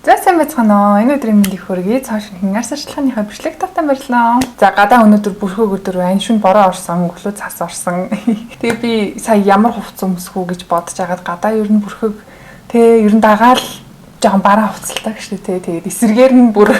За сайн байцгаана уу. Энэ өдрийн мэндийг хүргэе. Цааш хингаар сурталчилгааныхаа бичлэг тавтан барьлаа. За гадаа өнөөдөр бүрхөө өдөр байна. Шүн бороо орсон, өглөө цас орсон. Тэгээ би сая ямар хувцас өмсөх үү гэж бодож агаад гадаа ер нь бүрхөг ер нь дагаал жоохон бараа хувцалтай гэж тэгээд эсэргээр нь бүр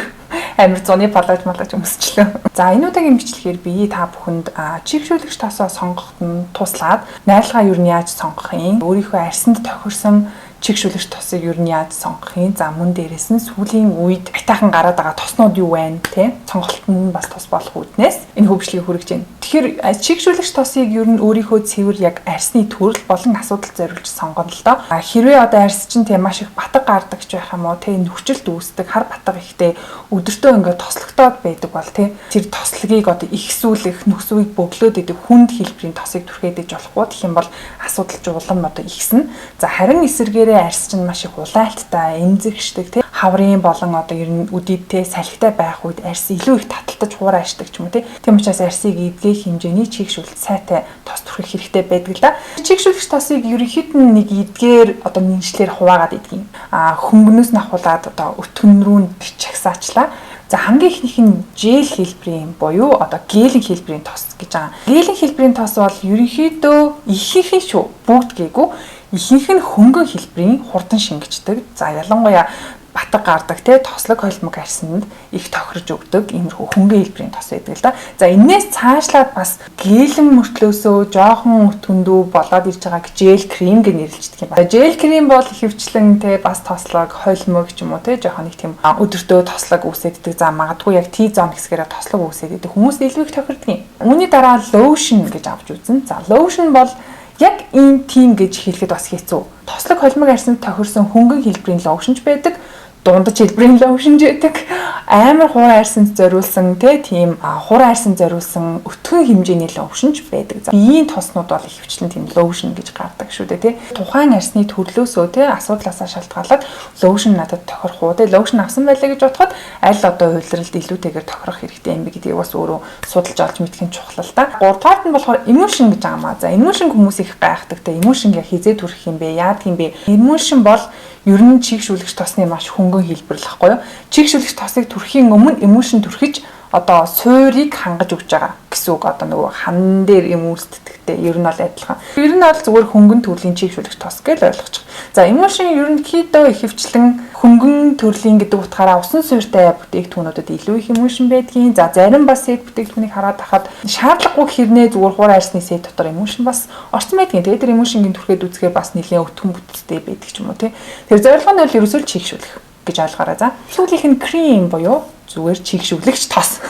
амир зуны палаж өмсчлээ. За энэ удаагийн бичлэгээр би та бүхэнд чигшүүлэгч тосоо сонгоход нь туслаад найрлагаа ер нь яаж сонгох юм? Өөрийнхөө арьсанд тохирсон чигшүүлэгч тосыг ер нь яаж сонгох юм? За мөн дээрээс нь сүүлийн үед айтаахан гараад байгаа тоснууд юу байна те? Сонголт нь бас тос болох үүднээс энэ хөвчлөгийг хүргэж байна. Тэгэхээр чигшүүлэгч тосыг ер нь өөрийнхөө цэвэр яг арьсны төрөл болон асуудал зориулж сонгоно л доо. Хэрвээ одоо арьс чинь те маш их батг гардаг ч байх юм уу те нөхцөлд үүсдэг хар батг ихтэй өдөртөө ингээд тослогдоод байдаг бол те тэр тослогийг одоо ихсүүлэх нөхцөлийг бөглөөд идэг хүнд хэлбэрийн тосыг түрхээд иж болохгүй гэх юм бол асуудалж улам одоо ихснэ. За харин эсэргээрээ арьс чинь маш их улайлттай, эмзэгшдэг те хаврын болон одоо ер нь үдийдтэй салхитай байх үед арьс илүү их таталтаж хуур аашдаг ч юм уу те. Тийм учраас арьсыг эдгэх хэмжээний чигшүүлэлт сайтай тос түрхэх хэрэгтэй байдаг л да. Чигшүүлэгч тосыг ерөнхийд нь нэг эдгээр одоо нэмшлэр хуваагаад идэх юм. Хөнгөнөөс нь ахуулаад одоо өтгөн рүү чагсаачлаа. За хамгийн ихнийх нь жел хэлбэрийн буюу одоо гелийн хэлбэрийн тос гэж байгаа. Гелийн хэлбэрийн тос бол ерөнхийдөө ихийнх нь шүү. Бүгд гээгүй. Ихийнх нь хөнгөн хэлбэрийн хурдан шингэждэг. За ялангуяа батг гардаг те тослог холимог арьсанд их тохирж өгдөг иймэрхүү хөнгөн хэлбэрийн тос байдаг л да. За энээс цаашлаад бас гээлэн мөртлөөсөө жоохон өтгөндөө болоод ирж байгаа жел крем гэж нэрлэгддэг юм байна. Жел крем бол хөвчлэн те бас тослог холимог ч юм уу те жоохон нэг тийм өдөртөө тослог үүсэддэг. За магадгүй яг T-зон хэсгээрээ тослог үүсэддэг хүмүүс илүү их тохирдог юм. Үүний дараа lotion гэж авч үзнэ. За lotion бол яг ийм тим гэж хэлэхэд бас хэцүү. Тослог холимог арьсанд тохирсон хөнгөн хэлбэрийн лошнч байдаг. Дундаж хэлбэрийн лошнж байдаг. Амар хуран арьсанд зориулсан тийм хуран арьсанд зориулсан өтгөн хэмжээний лошнж байдаг. Биеийн тоснууд бол ихэвчлэн тийм лошн гэж гардаг шүү дээ тий. Тухайн арьсны төрлөөсөө тий асуудлаасаа шалтгаалаад лошн надад тохирох уу тий лошн авсан байлаа гэж бодоход аль одоо хувилралд илүүтэйгээр тохирох хэрэгтэй юм бэ гэдгийг бас өөрөө судалж олж мэдэх нь чухал л да. Гуравдугаарт нь болохоор эмошн гэж аамаа. За эмошн хүмүүс их гайхдаг тий эмошн яг хизээ төрөх юм бэ? Яадаг юм бэ? Эмошн бол ер нь чигшүүлэгч тосны маш хөнгөн хэлбэр л байхгүй юу? Чигшүүлэгч тосыг түрхийн өмнө эмошн түрхэж одоо суурийг хангаж өгч байгаа гэсэн үг. Одоо нөгөө хан дээр юм үлддэгтэй ер нь бол адилхан. Ер нь бол зүгээр хөнгөн төрлийн чигшүүлэгч тос гэж ойлгочих. За эмошн ерөнхийдөө ихэвчлэн хөнгөн төрлийн гэдэг утгаараа усан суурьтай бүтээгдэхүүнүүдэд илүү их эмошн байдгийн. За зарим бас сет бүтээгдэхүүнийг хараад хахад шаардлагагүй хэрнээ зүгээр хуур арьсны сет дотор эмошн бас орсон байдгийн. Тэгээд тэр эмошнгийн түрхээд үзэхээр бас нэлээд өтгөн бүтцтэй байдаг ч юм уу тий. Тэр зорилго нь бол ерөөсөө чигшүүлэх гэж ойлгоорой. За сүүлийнх нь крем буюу зүгээр чигшүүлэгч тос.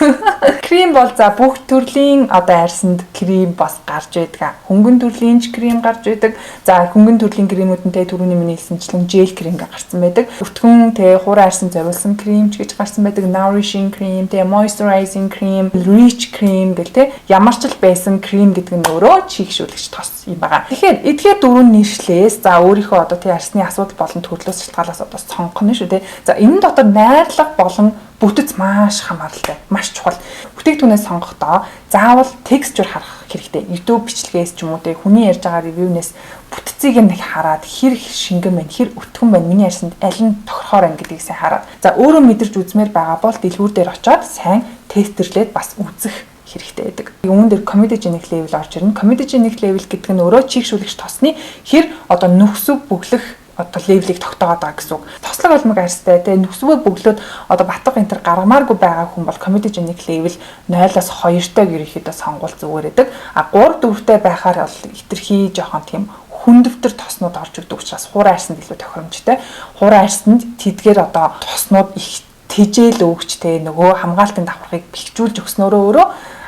Крем бол за бүх төрлийн одоо арьсанд крем бас гарч байдаг. Хөнгөн төрлийн крем гарч байдаг. За хөнгөн төрлийн кремүүдэнтэй түрүүний миний хэлсэнчлэн жел крем гарсан байдаг. Өтгөн хуран арьсанд зориулсан крем ч гэж гарсан байдаг. Nourishing cream, moisturizing cream, rich cream гэл ямар ч л байсан крем гэдэг нь өөрөө чигшүүлэгч тос юм байна. Тэгэхээр эдгээр дөрвөн нийслэлээс за өөрийнхөө одоо арьсны асуудал болон төрлөөс шалтгаалаас одоо сонгох нь шүү дээ. За энэ дотор найрлага болон бүтэц маш хамааралтай, маш чухал. Бүтээгдэхүүнээ сонгохдоо заавал texture харах хэрэгтэй. YouTube бичлэгээс ч юм уу хүний ярьж байгаа ревюнээс бүтцийг нэг хараад хэр шингэн байна, хэр өтгөн байна, миний арьсанд аль нь тохирохоор байна гэдгийг сайн хараад. За өөрөө мэдэрч үзмээр байгаа бол дэлгүүр дээр очиод сайн тестерлээд бас үзэх хэрэгтэй байдаг. Үүн дээр comedogenic level орж ирнэ. Comedogenic level гэдэг нь өөрөө чигшүүлэгч тосны хэр одоо нөхсөв бөглөх одоо левелийг тогтоогоод байгаа гэсэн үг. Тослог холимог арьстай нөхсвөө бөглөөд одоо батг энэ төр гаргамааргүй байгаа хүн бол comedogenic level 0-аас 2-тойг ерөнхийдөө сонгуул зүгээр байдаг. 3-4-тэй байхаар бол хитрхи жоохон тийм хүндөвтөр тоснууд орж өгдөг учраас хуран арьсанд илүү тохиромжтой. Хуран арьсанд тэдгээр одоо тоснууд их тэжээл өгч нөгөө хамгаалтын давхаргыг бэхжүүлж өгснөөрөө өөрөө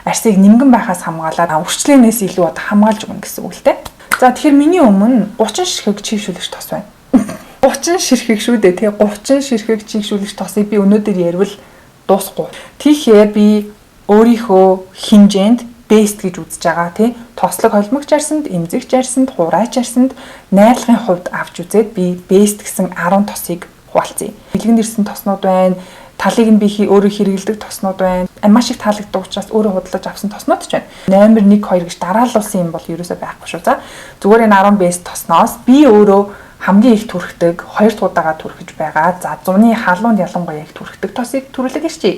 арьсыг нимгэн байхаас хамгаалаад үрчлэнээс илүү одоо хамгаалж өгнө гэсэн үг л дээ. За тэгэхээр миний өмнө 30 ширхэг чигшүүлэгч тос байна. 30 ширхэг шүү дээ тий 30 ширхэг чигшүүлэгч тосыг би өнөөдөр ярил дуусахгүй. Тэгэхээр би өөрийнхөө хэмжээнд best гэж үзэж байгаа тий тослог холимогч арьсанд, эмзэгч арьсанд, хураач арьсанд найрлагын хувьд авч үзээд би best гэсэн 10 тосыг хуваалцъя. Бэлгэнд ирсэн тоснууд байна. Талыг нь би өөрөө хэрэгэлдэг тоснууд байна. Маш их таалагддаг учраас өөрөө худалдаж авсан тоснууд ч байна. Номер 1 2 гэж дараалуулсан юм бол ерөөсөй байхгүй шүү. За зүгээр энэ 10 best тосноос би өөрөө хамгийн их түрхдэг, 2 дугаараа түрхэж байгаа. За зуны халуунд ялангуяа их түрхдэг тосыг төрүүлээд ирчээ.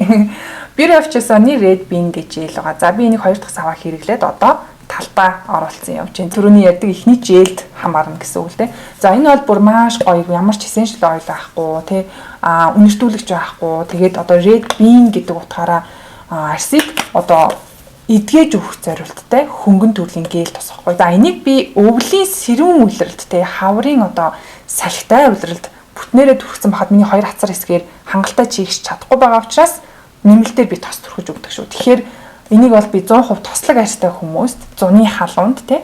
Би явчихсан Red Bean гэж ил байгаа. За би энийг 2 дахь саваа хэрэглээд одоо талбай оруулсан явж байна. Түрүүний ярьдаг ихний жээлд хамаарна гэсэн үг л дээ. За энэ бол бүр маш гоё, ямар ч essential oil байхгүй, тий үнэртүүлэгч байхгүй. Тэгээд одоо Red Bean гэдэг утгаараа арсыг одоо эдгэж өгөх зорилттой хөнгөн төрлийн гэл тосгохгүй. За энийг би өвлийн сэрүүн үлрэлттэй хаврын одоо салхитай үлрэлт бүтнээрээ түрхсэн бахад миний 2 хацар хэсгээр хангалттай чийгч чадахгүй байгаа учраас нэмэлтээр би тос түрхэж өгдөг шүү. Тэгэхээр энийг бол би 100% тослог арьстай хүмүүст зуны халуунд тий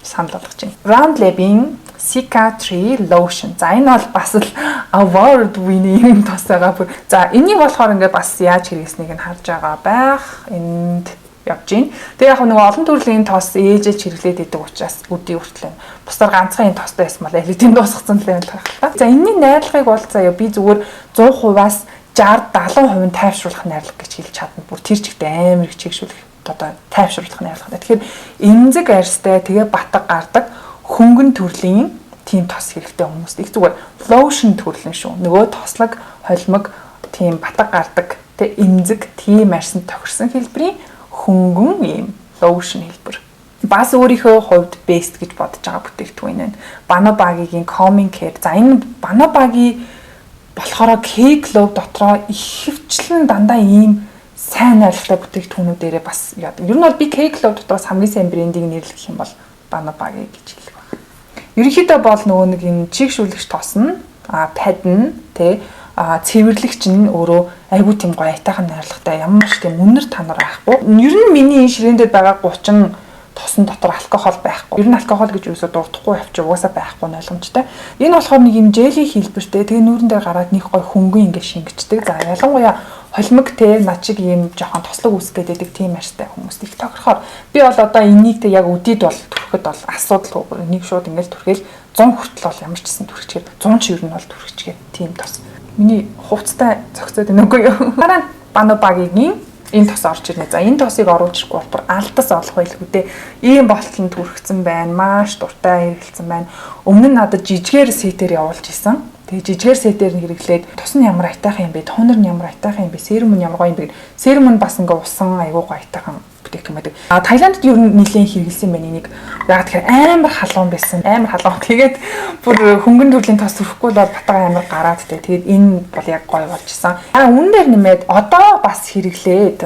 санал болгож байна. Round Lab-ийн Cica Tree Lotion. За энэ бол бас л award winning тос байгаа бүр. За энийг болохоор ингээд бас яаж хэрэглэснийг нь харж байгаа байх. Энд явж гин. Тэгээ яг нэг олон төрлийн тос ээжэж хэрэглээд идэг учраас өдий хүртэл бусдаар ганцхан энэ тостой байсан бол элитийн дуусгацсан л байх л та. За энэний найрлагыг бол заяа би зүгээр 100%-аас 60-70% нь тайвшруулах найрлага гэж хэлж чадна. Бүр тэр чигтээ амар их чигшүүлэх одоо тайвшруулах найрлага. Тэгэхээр эмзэг арьстай тэгээ батг гардаг хөнгөн төрлийн тийм тос хэрэгтэй хүмүүст их зүгээр lotion төрлөн шүү. Нөгөө тослог, холимог тийм батг гардаг тэгээ эмзэг тийм арьсанд тохирсон хэлбэрийн хөнгөн ийм lotion хэлбэр. Бас өөрийнхөө хувьд best гэж бодож байгаа бүтээгдэхүүн байна. Banobagiгийн Calming Care. За энэ Banobagi болохоор Cake Love дотроо ихэвчлэн дандаа ийм сайн найрлагатай бүтээгдэхүүнүүдээрээ бас яа. Ер нь бол би Cake Love дотроос хамгийн сайн брендийг нэрлэх юм бол Banobagi гэж хэлэх байна. Ерөнхийдөө бол нөгөө нэг энэ чигшүүлэгч тос нь пад нь тэ цэвэрлэгч нь өөрөө айгүй тийм гоё айтайхан найрлагатай ямар ч тийм үнэр танаар байхгүй. Ер нь миний энэ ширээндээ байгаа 30 тосон дотор алкогол байхгүй. Ер нь алкогол гэж юусоо дуртахгүй авчих угаасаа байхгүй нь ойлгомжтой. Энэ болохоор нэг юм жели хэлбэртэй тэгээ нүүрэн дээр гараад нэг гоё хөнгөн ингэ шингэждэг. За ялангуяа холимог те над шиг ийм жоохон тослог үсгээд байдаг тийм арьстай хүмүүст их тохирохоор би бол одоо энийг те яг өдид бол түрхэхэд бол асуудалгүй. Энийг шууд ингээл түрхэл 100 хүртэл бол ямар ч гэсэн түрхчихээр 100 ч ер нь бол түрхчихээр тийм тос. Миний хувцастай зохицоод байна үгүй юу. Дараа Banobagi-гийн энэ тос орж ирнэ. За энэ тосыг оруулж ирэхгүй бол алдас олох байлгүй дээ. Ийм болтол нь түрхсэн байна. Маш дуртай хэрэгэлсэн байна. Өмнө нь надад жижигээр сетээр явуулж исэн. Тэгээ жижигээр сетээр нь хэрэглээд тос нь ямар айтайхан юм бэ? Тонер нь ямар айтайхан юм бэ? Серум нь ямар гоё юм бэ? Серум нь бас ингээ усан айгуу гоё айтайхан бүтээгдэхүүн байдаг. Таиландд ер нь нэлээд хэрэгэлсэн байна энийг. Яг тэгэхээр амар халуун байсан. Амар халуун. Тэгээд бүр хөнгөн төрлийн тос төрөхгүй бол батга амар гараад тэ. Тэгээд энэ бол яг гоё болчихсон. Үүн дээр нэмээд одоо бас хэрэглээд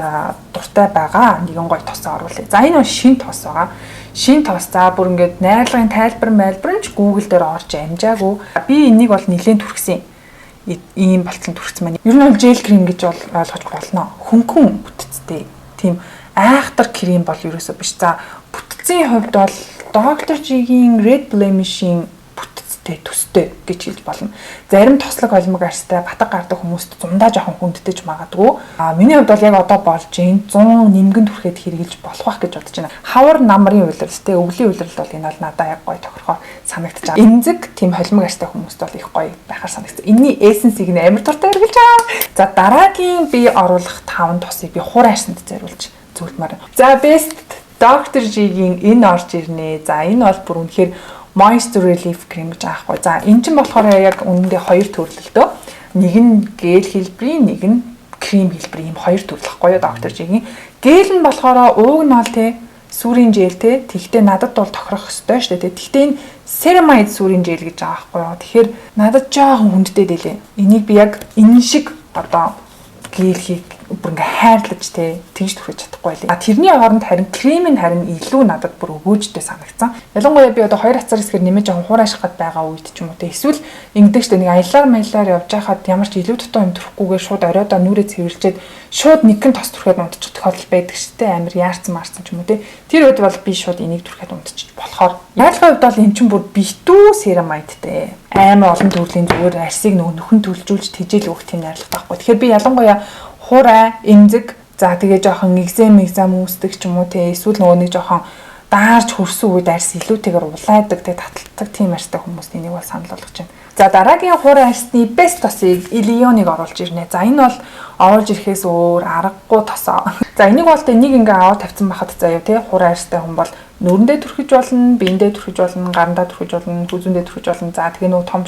дуртай байгаа нэгэн гоё тос оруулъя. За энэ бол шинэ тос байгаа. Шинэ тос за бүр ингээд найрлагын тайлбар нь ч Google дээр орж амжаагүй. Би энийг бол нэлээд түрхсэн. Ийм болтол түрхсэн маань. Ер нь бол gel cream гэж бол ойлгож болно. Хөнгөн бүтцтэй. Тийм айхтар крем бол ерөөсөө биш. За бүтцийн хувьд бол Dr. G-ийн Red Blemish-ийн бүтцтэй төстэй гэж хэлж болно. Зарим тослог холимог арьстай батг гардаг хүмүүст зундаа жоохон хүндтэй ч магадгүй. Миний хувьд бол яг одоо болж байна. 100 нимгэн түрхээд хэрэгжилж болох байх гэж бодож байна. Хавар намрын улиралтай өвлийн улирал бол энэ бол надад яг гоё тохирохоор санагдаж байгаа. Эмзэг тийм холимог арьстай хүмүүст бол их гоё байхаар санагдсан. Энийний эссенсийг нь амар туртай хэрэгжилж байгаа. За дараагийн би оруулах 5 тосыг би хур арьсанд зориулж зөвлөмөр. За best Dr. G-ийн энэ орж ирнэ. За энэ бол бүр үнэхээр Moisture Relief Cream гэж аахгүй. За энэ чинь болохоор яг үнэндээ 2 төрлөлтөө. Нэг нь гэл хэлбэрийн, нэг нь крем хэлбэрийн 2 төрлөхгүй юу Dr. G-ийн. Гэл нь болохоор ууг нь бол те сүрийн жел те. Тэгтээ надад бол тохирох ёстой шүү дээ. Тэгтээ энэ ceramide сүрийн жел гэж байгаа байхгүй юу. Тэгэхээр надад жоохон хүндтэй дэлээ. Энийг би яг энэ шиг одоо гэлхийг бүр ингээ хайрлаж те тэгж түрхэж чадахгүй байлээ. Тэрний оронд харин крем нь харин илүү надад бүр өгөөжтэй санагдсан. Ялангуяа би одоо 2 хацар хэсгээр нэмэж жоохон хуурайших гээд байгаа үед ч юм уу те эсвэл ингэдэгчтэй нэг аялаар маялаар явж байхад ямар ч илүү дутуу юм түрхгүйгээр шууд оройдоо нүрээ цэвэрлжээд шууд нэгэн тос түрхээд унтчих тохиолдол байдаг шүү дээ. Амир яарсан марсан ч юм уу те. Тэр үед бол би шууд энийг түрхээд унтчих болохоор ялангуяа хувьд бол эн чинь бүр битүү ceramide-тэй амар олон төрлийн зүгээр арсыг нөхөн төлжүүлж тэжээл өгөх тийм найрлагатай байхгүй. Тэгэхээр би ялангуяа хурай, эмзэг, за тэгээ жоохон экзем үүсдэг ч юм уу те эсвэл нөгөө нэг жоохон даарж хөрсөн үед арьс илүүтэйгээр улайдаг те таталдаг тийм арьстай хүмүүст энийг бол санал болгож байна. За дараагийн хурай арьсны best тосыг Ilionыг оруулж ирнэ. За энэ бол оруулж ирэхээс өөр аргагүй тосоо. За энийг бол тэ нэг ингээ аваад тавьсан байхад заяа те хурай арьстай хүн бол нүүрэндээ түрхэж болно, биендээ түрхэж болно, гарандаа түрхэж болно, хүзүүндээ түрхэж болно. За тэгээ нөгөө том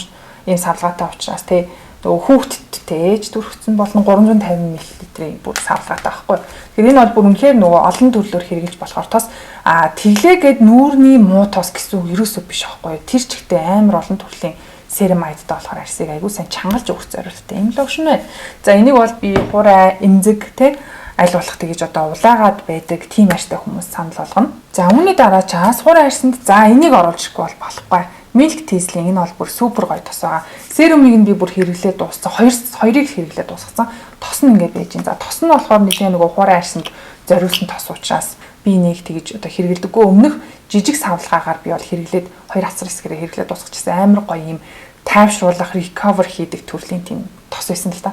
ийм савлгаатай учраас тэгээ нөгөө хүүхдэд ээж түрхсэн болон 350 мл-ийн бүр савлгаатай байхгүй. Тэгэхээр энэ бол бүр үнэхээр нөгөө олон төрлөөр хэрэглэж болохоор тос тэглээгээд нүүрний муу тос гэсэн үг ерөөсөө биш байхгүй. Тэр ч ихтэй амар олон төрлийн церамайдтай болохоор арсыг айгүй сайн чангалж өгөх зорилттой юм лошн байна. За энийг бол би хураа эмзэг те аль болох тэгэж одоо улаагаад байдаг тийм арьстай хүмүүс санал болгоно. За үүний дараа чаас хураа арьсанд за энийг оруулчихгүй бол болохгүй. Milk Teasling энэ бол бүр супер гоё тос байгаа. Серумыг нь би бүр хэрэглээд дууссан. Хоёрыг хэрэглээд дуусгасан. Тос нь ингээд байж гин. За тос нь болохоор нэгэн нөгөө хураа арьсанд зориулсан тос учраас би нэг тэгэж одоо хэрэглэдэггүй. Өмнөх жижиг савлгаагаар би бол хэрэглээд 2 асар хэсгэрээ хэрэглээд дуусгачихсан. Амар гоё юм тайвшруулах, recover хийдэг төрлийн тийм тос байсан л та.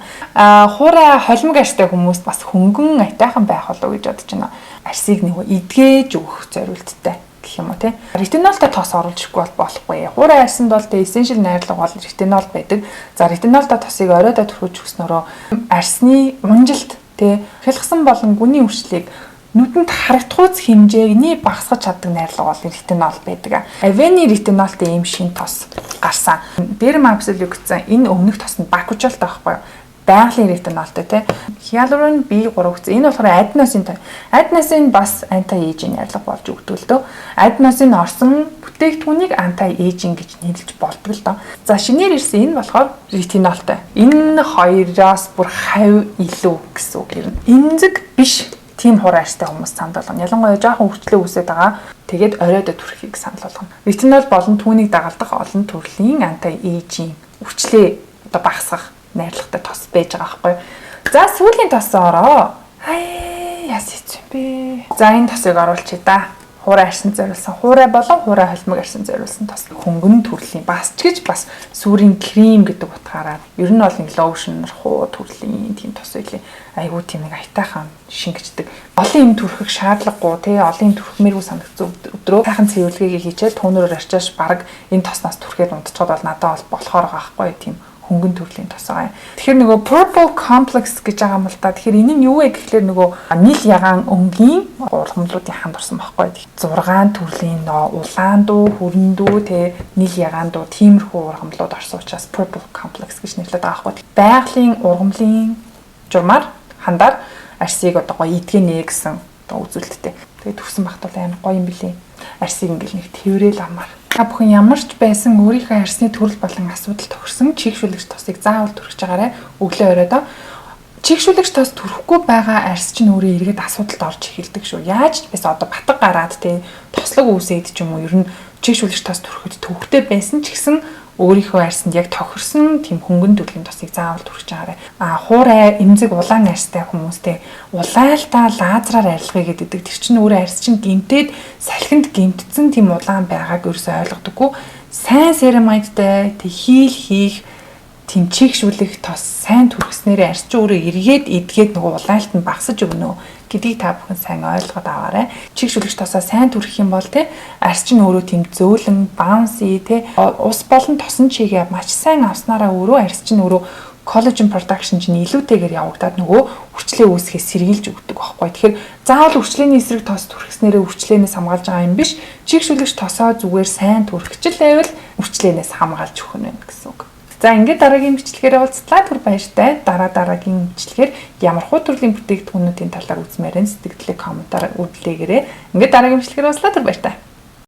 Хураа холимог арьстай хүмүүс бас хөнгөн айтайхан байх болов гэж бодож байна. Арьсыг нэг эдгэж өгөх зорилттой гэх юм уу те. Ретинолтой тос оруулчихгүй бол болохгүй. Хураа арьсанд бол тэ essential найрлага бол ретинол байдаг. За ретинолтой тосыг оройдоо түрхэж өгснөөрөө арьсны унжилт те хялгсан болон гүний үрчлийг нүдэнд харагдахуйц хэмжээний багасгаж чаддаг найрлага бол ретинол байдаг. Aveni ретинолтой ийм шин тос гарсан. Derm Absolute гэсэн энэ өмнөх тос нь бакучолтой байхгүй юу? Байгалийн ретинолтой тий. Hyaluron B3 гэсэн. Энэ болохоор аденосын бас anti-aging найрлага болж өгдөг л дөө. Аденосин орсон бүтээгдэхүүнийг anti-aging гэж нэрлэж болдог л доо. За шинээр ирсэн энэ болохоор ретинолтой. Энэ хоёроос бүр 50 илүү гэсэн үг юм. Эмзэг биш тийм хураа арьстай хүмүүс санал болгоно. Ялангуяа жоохон өвчлөө үсээд байгаа. Тэгээд оройдоо түрхийг санал болгоно. Ретинол болон түүнийг дагалдах олон төрлийн anti-aging өвчлөө одоо багасгах найрлагатай тос байж байгаа байхгүй. За сүүлийн тосоо ороо. Яс хийчих бэ? За энэ тосыг оруулчих да. Хураа арьсанд зориулсан. Хураа болон хураа холимог арьсанд зориулсан тос. Хөнгөн төрлийн бас ч гэж бас сүрийн крем гэдэг утгаараа ер нь бол нэг лошн хуу төрлийн тийм тос байлээ. Айгуу тийм нэг айтайхан шингэждэг. Олон юм түрхэх шаардлагагүй тий олон юм түрхмээргүй санагдсан өдрөө сайхан цэвэрлэгээ хийчихэл түүнээр арчааш баг энэ тоснаас түрхээд унтчиход бол надад бол болохоор байгаа байхгүй тийм хөнгөн төрлийн тос байгаа. Тэгэхээр нөгөө purple complex гэж байгаа юм л да. Тэгэхээр энэ нь юу вэ гэхлээр нөгөө нийл ягаан өнгийн ургамлуудын ханд орсон байхгүй. 6 төрлийн улаан дуу, хүрэн дүү, тэ нийл ягаан дуу тиймэрхүү ургамлууд орсон учраас purple complex гэж нэрлэдэг байгаа байхгүй. Байгалийн ургамлын журмаар хандаар арьсыг одоо гоё идгэнэ гэсэн одоо үзүүлэлттэй. Тэгээд төгсөн багт бол амар гоё юм билий. Арьсыг ингээл нэг тэрэл амаар. Та бүхэн ямар ч байсан өөрийнхөө арьсны төрөл болон асуудал тохирсон чийгшүүлэгч тосыг заавал түрхэж байгаарай. Өглөө оройдоо чийгшүүлэгч тос түрхэхгүй байгаа арьс чинь өөрөө эргээд асуудалд орж эхэлдэг шүү. Яаж ч байсан одоо батг гараад тий тослог үүсээд ч юм уу ер нь чийгшүүлэгч тос түрхэхэд төвхтэй байсан ч гэсэн өөрийнхөө арьсанд яг тохирсон тийм хөнгөн төрлийн тосыг заавал түрхэж байгаарай. Хуурай эмзэг улаан арьстай хүмүүстэй улаалтаа лазераар арилгая гэдэг. Тэр чинь өөрөө арьс чинь гэмтээд салхинд гэмтсэн тийм улаан байгааг ерөөсөй ойлгодоггүй. Сайн церамайдтай хийл хийх тийм чийгшүүлэх тос сайн түрхснээрээ арьс чинь өөрөө эргээд эдгээд нөгөө улаалт нь багасж өгнө гэдгийг та бүхэн сайн ойлгоод аваарай. Чийгшүүлэгч тосоо сайн түрхэх юм бол те арьс чинь өөрөө тийм зөөлөн, bouncy те ус болон тосон чигээ маш сайн авснараа өөрөө арьс чинь өөрөө collagen production чинь илүүтэйгээр явагдаад нөгөө үрчлээ үүсгэхээс сэргийлж өгдөг байхгүй. Тэгэхээр заавал үрчлээний эсрэг тос түрхснээрээ үрчлээнээс хамгаалж байгаа юм биш. Чийгшүүлэгч тосоо зүгээр сайн түрхчихл байвал үрчлээнээс хамгаалж өгөх нь гэсэн үг. За ингээд дараагийн бичлэгээр уулзлаа. Түр баяртай. Дараагийн бичлэгээр ямар хуу төрлийн бүтээгдэхүүнүүдийн талаар үзмээрэн сэтгэлдээ комментаар үлдээгээрэй. Ингээд дараагийн бичлэгээр уулзлаа. Түр баяртай.